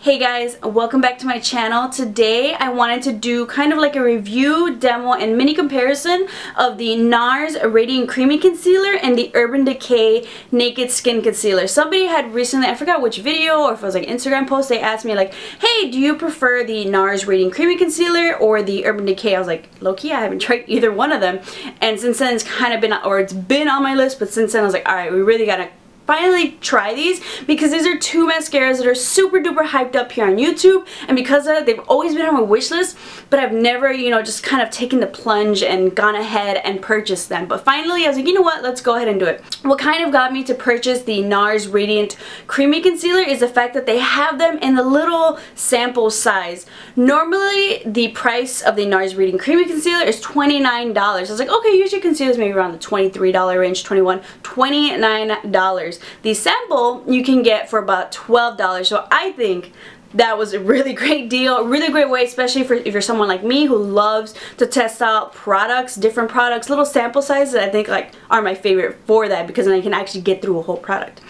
Hey guys, welcome back to my channel. Today I wanted to do kind of like a review, demo, and mini comparison of the Nars Radiant Creamy Concealer and the Urban Decay Naked Skin Concealer. Somebody had recently, I forgot which video or if it was like an Instagram post, they asked me like, hey, do you prefer the Nars Radiant Creamy Concealer or the Urban Decay? I was like, low-key, I haven't tried either one of them. And since then it's kind of been, or it's been on my list, but since then I was like, alright, we really gotta finally try these because these are two mascaras that are super duper hyped up here on YouTube, and because of that they've always been on my wish list, but I've never, you know, just kind of taken the plunge and gone ahead and purchased them. But finally I was like, you know what, let's go ahead and do it. What kind of got me to purchase the Nars Radiant Creamy Concealer is the fact that they have them in the little sample size. Normally the price of the Nars Radiant Creamy Concealer is $29. I was like, okay, usually concealers maybe around the $23 range, $29. The sample you can get for about $12, so I think that was a really great deal, a really great way, especially for if you're someone like me who loves to test out products, different products. Little sample sizes I think like are my favorite for that, because then I can actually get through a whole product.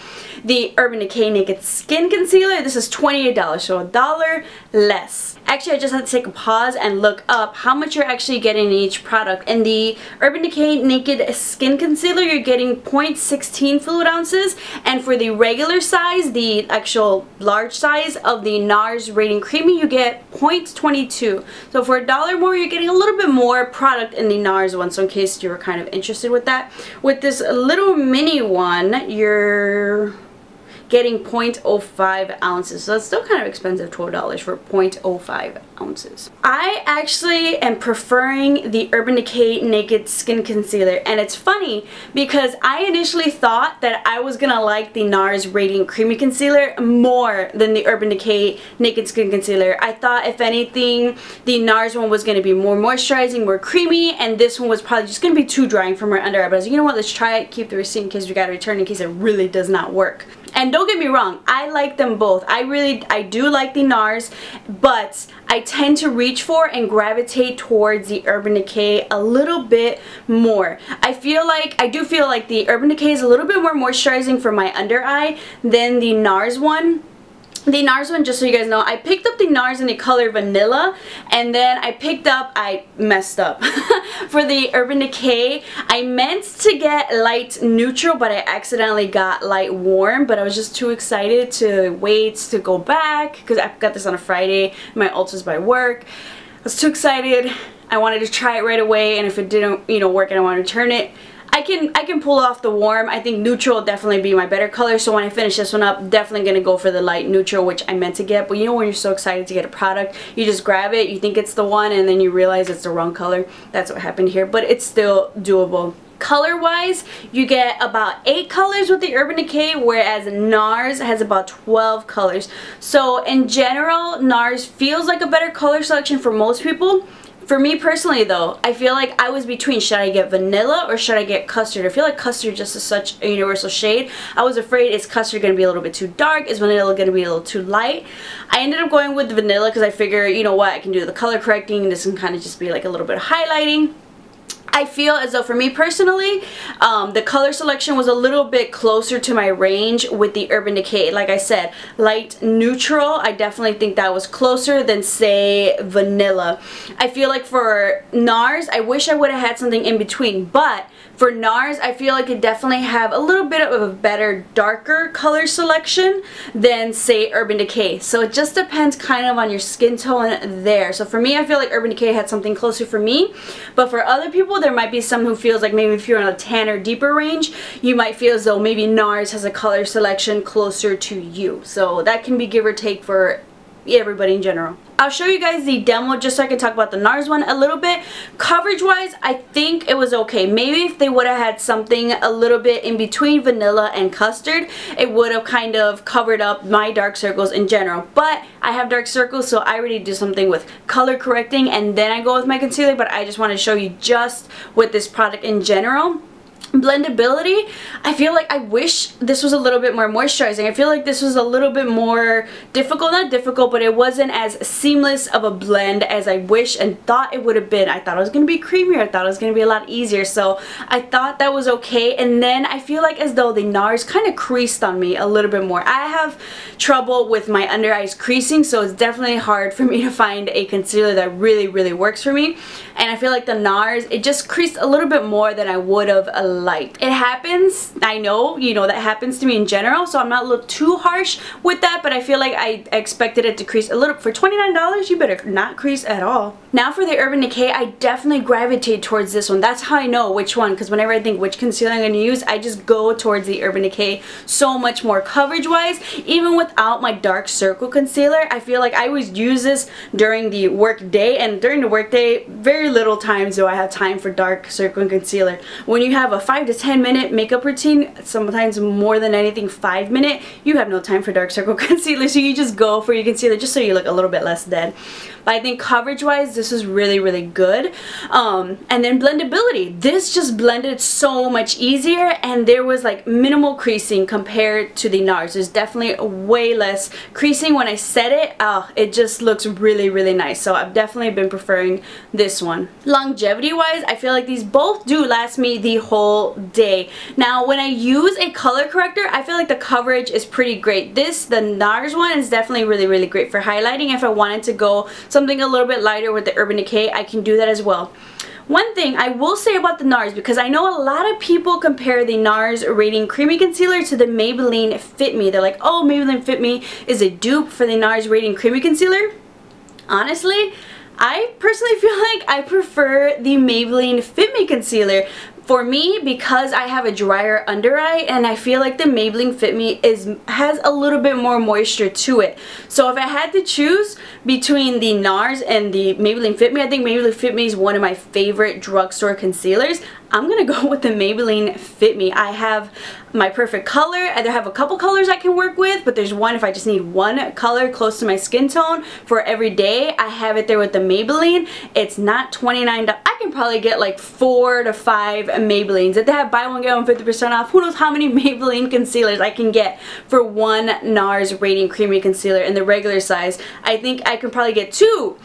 The Urban Decay Naked Skin Concealer, this is $28, so $1 less. Actually, I just had to take a pause and look up how much you're actually getting in each product. In the Urban Decay Naked Skin Concealer, you're getting 0.16 fluid ounces, and for the regular size, the actual large size of the Nars Radiant Creamy, you get 0.22. So for $1 more, you're getting a little bit more product in the Nars one, so in case you were kind of interested with that. With this little mini one, you're getting 0.05 ounces, so it's still kind of expensive, $12 for 0.05 ounces. I actually am preferring the Urban Decay Naked Skin Concealer, and it's funny because I initially thought that I was gonna like the Nars Radiant Creamy Concealer more than the Urban Decay Naked Skin Concealer. I thought if anything the Nars one was gonna be more moisturizing, more creamy, and this one was probably just gonna be too drying for my under eye, but I was like, you know what, let's try it, keep the receipt in case we gotta return in case it really does not work. And don't get me wrong, I like them both. I do like the Nars, but I tend to reach for and gravitate towards the Urban Decay a little bit more. I do feel like the Urban Decay is a little bit more moisturizing for my under eye than the Nars one. The Nars one, just so you guys know, I picked up the Nars in the color Vanilla, and then I messed up. For the Urban Decay, I meant to get light neutral, but I accidentally got light warm, but I was just too excited to wait to go back, because I got this on a Friday, my ultra's by work. I was too excited, I wanted to try it right away, and if it didn't, you know, work and I want to return it, I can pull off the warm. I think neutral will definitely be my better color, so when I finish this one up, definitely gonna go for the light neutral, which I meant to get. But you know when you're so excited to get a product, you just grab it, you think it's the one, and then you realize it's the wrong color. That's what happened here, but it's still doable. Color wise, you get about 8 colors with the Urban Decay, whereas Nars has about 12 colors. So in general, Nars feels like a better color selection for most people. For me personally though, I feel like I was between, should I get Vanilla or should I get Custard? I feel like Custard just is such a universal shade. I was afraid, is Custard going to be a little bit too dark? Is Vanilla going to be a little too light? I ended up going with the Vanilla because I figure, you know what, I can do the color correcting. This can kind of just be like a little bit of highlighting. I feel as though for me personally, the color selection was a little bit closer to my range with the Urban Decay. Like I said, light neutral, I definitely think that was closer than, say, Vanilla. I feel like for Nars, I wish I would have had something in between, but for Nars, I feel like it definitely have a little bit of a better, darker color selection than, say, Urban Decay. So it just depends kind of on your skin tone there. So for me, I feel like Urban Decay had something closer for me, but for other people, there might be some who feels like maybe if you're in a tanner, deeper range, you might feel as though maybe Nars has a color selection closer to you. So that can be give or take for everybody in general. I'll show you guys the demo just so I can talk about the Nars one a little bit. Coverage wise, I think it was okay. Maybe if they would have had something a little bit in between Vanilla and Custard, it would have kind of covered up my dark circles in general. But I have dark circles, so I already do something with color correcting and then I go with my concealer, but I just want to show you just with this product in general. Blendability, I feel like I wish this was a little bit more moisturizing. I feel like this was a little bit more difficult, not difficult, but it wasn't as seamless of a blend as I wish and thought it would have been. I thought it was going to be creamier. I thought it was going to be a lot easier. So I thought that was okay. And then I feel like as though the Nars kind of creased on me a little bit more. I have trouble with my under eyes creasing, so it's definitely hard for me to find a concealer that really, really works for me. And I feel like the Nars, it just creased a little bit more than I would have liked. It happens, I know, you know, that happens to me in general, so I'm not a little too harsh with that, but I feel like I expected it to crease a little. For $29, you better not crease at all. Now for the Urban Decay, I definitely gravitate towards this one. That's how I know which one, because whenever I think which concealer I'm going to use, I just go towards the Urban Decay so much more coverage wise. Even without my dark circle concealer, I feel like I always use this during the work day, and during the work day, very little times do I have time for dark circle and concealer. When you have a 5 to 10 minute makeup routine, sometimes more than anything 5 minute, you have no time for dark circle concealer, so you just go for your concealer just so you look a little bit less dead. But I think coverage wise, this is really, really good. And then blendability, this just blended so much easier, and there was like minimal creasing compared to the Nars. There's definitely way less creasing. When I set it, it just looks really, really nice. So I've definitely been preferring this one. Longevity wise, I feel like these both do last me the whole day. Now when I use a color corrector, I feel like the coverage is pretty great. The Nars one is definitely really, really great for highlighting. If I wanted to go something a little bit lighter with the Urban Decay, I can do that as well. One thing I will say about the Nars, because I know a lot of people compare the Nars Radiant Creamy Concealer to the Maybelline Fit Me. They're like, oh, Maybelline Fit Me is a dupe for the Nars Radiant Creamy Concealer. Honestly, I personally feel like I prefer the Maybelline Fit Me Concealer. For me, because I have a drier under eye, and I feel like the Maybelline Fit Me has a little bit more moisture to it. So if I had to choose between the Nars and the Maybelline Fit Me, I think Maybelline Fit Me is one of my favorite drugstore concealers. I'm gonna go with the Maybelline Fit Me. I have my perfect color. I have a couple colors I can work with, but there's one if I just need one color close to my skin tone for every day. I have it there with the Maybelline. It's not $29. I can probably get like 4 to 5 Maybellines. If they have buy one get one 50% off, who knows how many Maybelline concealers I can get for one Nars Radiant Creamy Concealer in the regular size. I think I can probably get 2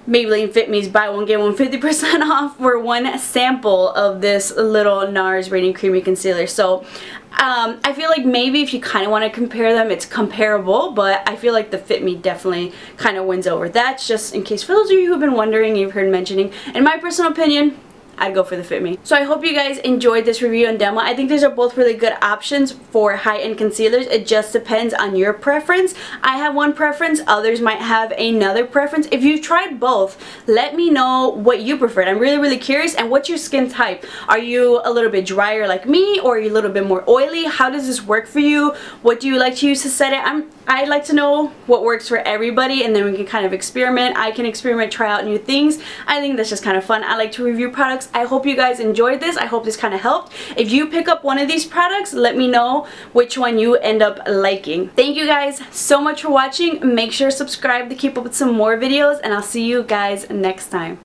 Maybelline Fit Me's buy one get one 50% off for one sample of this little Nars Radiant Creamy Concealer. So I feel like maybe if you kind of want to compare them, it's comparable, but I feel like the Fit Me definitely kind of wins over. That's just in case for those of you who've been wondering, you've heard mentioning. In my personal opinion, I'd go for the Fit Me. So I hope you guys enjoyed this review and demo. I think these are both really good options for high-end concealers. It just depends on your preference. I have one preference, others might have another preference. If you've tried both, let me know what you preferred. I'm really, really curious. And what's your skin type? Are you a little bit drier like me, or are you a little bit more oily? How does this work for you? What do you like to use to set it? I'd like to know what works for everybody, and then we can kind of experiment. I can experiment, try out new things. I think that's just kind of fun. I like to review products. I hope you guys enjoyed this. I hope this kind of helped. If you pick up one of these products, let me know which one you end up liking. Thank you guys so much for watching. Make sure to subscribe to keep up with some more videos, and I'll see you guys next time.